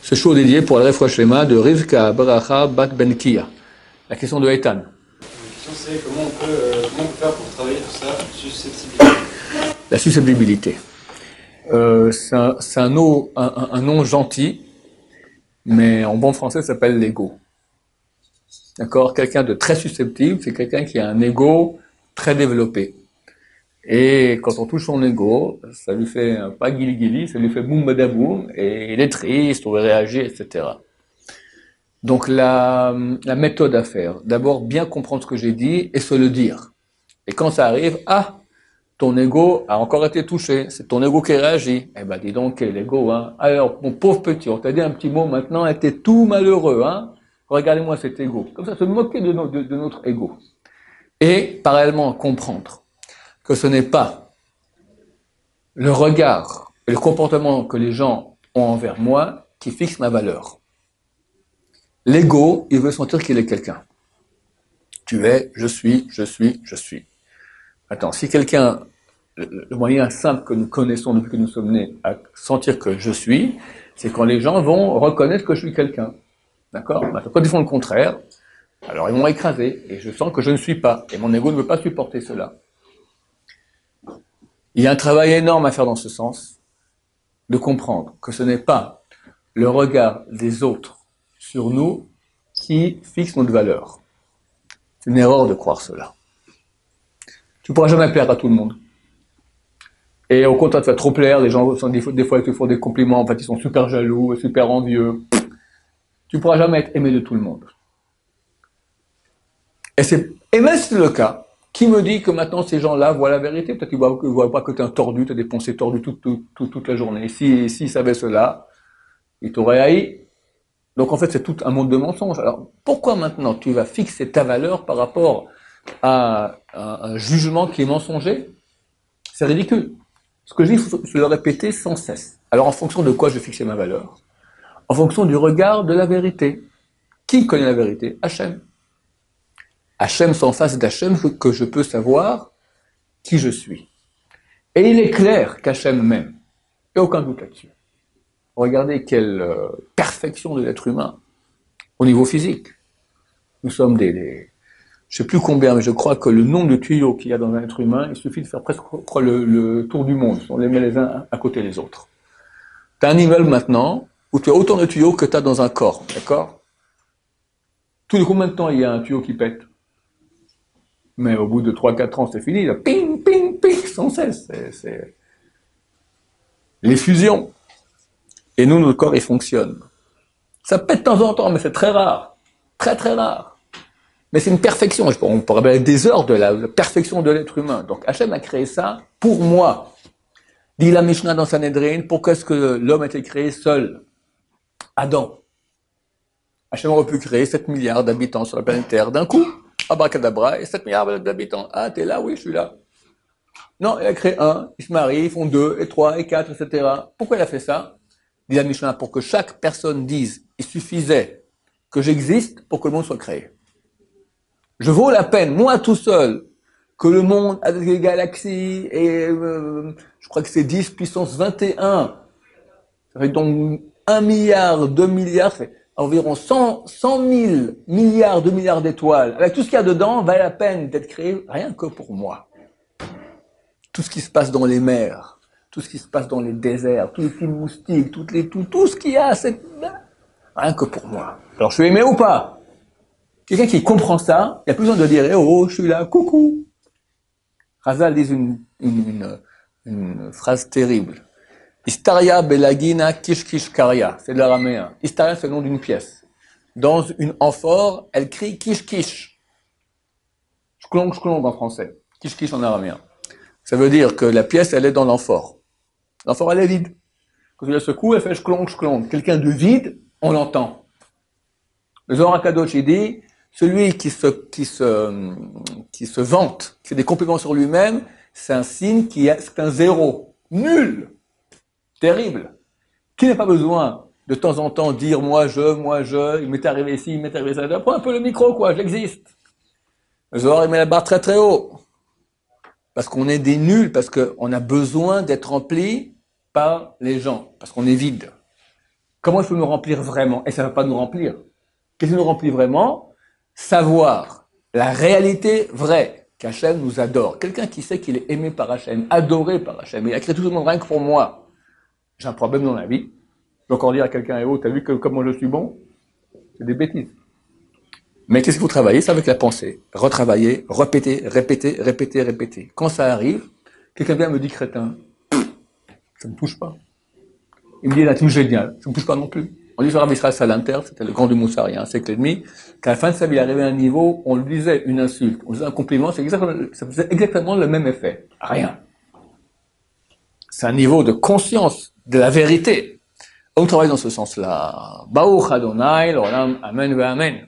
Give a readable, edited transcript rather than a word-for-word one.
Ce show dédié pour le Refouach Shlema de Rivka Baracha Bat Ben Kia. La question de Ethan. La question c'est comment on peut faire pour travailler sur sa susceptibilité. La susceptibilité. C'est un nom gentil, mais en bon français ça s'appelle l'ego. D'accord? Quelqu'un de très susceptible, c'est quelqu'un qui a un ego très développé. Et quand on touche son ego, ça lui fait pas guili-guili, ça lui fait boum badaboum, et il est triste, on va réagir, etc. Donc la méthode à faire, d'abord bien comprendre ce que j'ai dit et se le dire. Et quand ça arrive, ton ego a encore été touché, c'est ton ego qui réagit. Eh ben dis donc, quel ego, hein. Alors, mon pauvre petit, on t'a dit un petit mot maintenant, t'es tout malheureux, hein. Regardez-moi cet ego. Comme ça, se moquer de notre ego. Et, parallèlement, comprendre que ce n'est pas le regard et le comportement que les gens ont envers moi qui fixe ma valeur. L'ego, il veut sentir qu'il est quelqu'un. Tu es, je suis. Attends, si quelqu'un, le moyen simple que nous connaissons depuis que nous sommes nés à sentir que je suis, c'est quand les gens vont reconnaître que je suis quelqu'un. D'accord? Maintenant, quand ils font le contraire, alors ils vont m'écraser et je sens que je ne suis pas. Et mon ego ne veut pas supporter cela. Il y a un travail énorme à faire dans ce sens, de comprendre que ce n'est pas le regard des autres sur nous qui fixe notre valeur. C'est une erreur de croire cela. Tu ne pourras jamais plaire à tout le monde. Et au contraire, tu vas trop plaire, les gens, des fois, ils te font des compliments, en fait, ils sont super jaloux, super envieux. Tu ne pourras jamais être aimé de tout le monde. Et même si c'est le cas, qui me dit que maintenant ces gens-là voient la vérité? Peut-être qu'ils ne voient pas que tu es un tordu, tu as des pensées tordues toute la journée. S'ils savaient cela, ils t'auraient haï. Donc en fait, c'est tout un monde de mensonges. Alors pourquoi maintenant tu vas fixer ta valeur par rapport à un jugement qui est mensonger? C'est ridicule. Ce que je dis, il faut le répéter sans cesse. Alors en fonction de quoi je vais fixer ma valeur? En fonction du regard de la vérité. Qui connaît la vérité? Hachem. Hachem, c'est en face d'Hachem que je peux savoir qui je suis. Et il est clair qu'Hachem m'aime. Il n'y a aucun doute là-dessus. Regardez quelle perfection de l'être humain au niveau physique. Nous sommes je ne sais plus combien, mais je crois que le nombre de tuyaux qu'il y a dans un être humain, il suffit de faire presque le tour du monde. On les met les uns à côté des autres. Tu as un immeuble maintenant où tu as autant de tuyaux que tu as dans un corps. D'accord? Tous les combien de temps il y a un tuyau qui pète? Mais au bout de 3-4 ans, c'est fini. Là. Ping, ping, ping, sans cesse. C'est les fusions. Et nous, notre corps, il fonctionne. Ça pète de temps en temps, mais c'est très rare. Très, très rare. Mais c'est une perfection. On pourrait parler des heures de la perfection de l'être humain. Donc, Hachem a créé ça pour moi. Dit la Mishnah dans Sanhedrin, pourquoi est-ce que l'homme a été créé seul? Adam. Hachem aurait pu créer 7 milliards d'habitants sur la planète Terre d'un coup. Abracadabra, et 7 milliards d'habitants. Ah, t'es là? Oui, je suis là. Non, il a créé un, ils se marient, ils font 2, et 3, et 4, etc. Pourquoi il a fait ça? Dit la Mishnah, pour que chaque personne dise, il suffisait que j'existe pour que le monde soit créé. Je vaux la peine, moi tout seul, que le monde avec les galaxies, et je crois que c'est 10 puissance 21, ça fait donc 1 milliard, 2 milliards, ça fait environ 100 000 milliards, 2 milliards d'étoiles. Avec tout ce qu'il y a dedans, valait la peine d'être créé rien que pour moi. Tout ce qui se passe dans les mers, tout ce qui se passe dans les déserts, tous les petits moustiques, tout ce qu'il y a, c'est rien que pour moi. Alors je suis aimé ou pas? Quelqu'un qui comprend ça, il n'y a plus besoin de dire oh, je suis là, coucou. Chazal dit une phrase terrible. Istaria belagina kishkishkaria, c'est de l'araméen. Istaria, c'est le nom d'une pièce. Dans une amphore, elle crie kish. Shklong en français. Kish en araméen. Ça veut dire que la pièce, elle est dans l'amphore. L'amphore, elle est vide. Quand tu la secoues, elle fait shklong. Quelqu'un de vide, on l'entend. Le Zohar HaKadosh, il dit, celui qui se vante, qui fait des compliments sur lui-même, c'est un signe c'est un zéro. Nul. Terrible. Qui n'a pas besoin de temps en temps dire moi je, il m'est arrivé ci, il m'est arrivé ça. Prends un peu le micro, quoi, j'existe. Le Zohar, il met la barre très très haut. Parce qu'on est des nuls, parce qu'on a besoin d'être rempli par les gens, parce qu'on est vide. Comment il faut nous remplir vraiment? Et ça ne va pas nous remplir. Qu'est-ce qui nous remplit vraiment? Savoir la réalité vraie, qu'Hachem nous adore. Quelqu'un qui sait qu'il est aimé par Hachem, adoré par Hachem, il a créé tout le monde rien que pour moi. J'ai un problème dans la vie. Je peux encore dire à quelqu'un, eh oh, t'as vu comment je suis bon? C'est des bêtises. Mais qu'est-ce qu'il faut travailler? C'est avec la pensée. Retravailler, répéter, répéter, répéter, répéter. Quand ça arrive, quelqu'un vient me dit crétin, ça ne me touche pas. Il me dit là, tout génial, ça ne me touche pas non plus. On dit sur Rav Israël Salanter, c'était le grand du Moussard il y a un siècle et demi, qu'à la fin de sa vie, il arrivait à un niveau, on lui disait une insulte, on lui disait un compliment, ça faisait exactement le même effet. Rien. C'est un niveau de conscience de la vérité. On travaille dans ce sens-là. Baruch Adonai, l'olam, amen ve amen.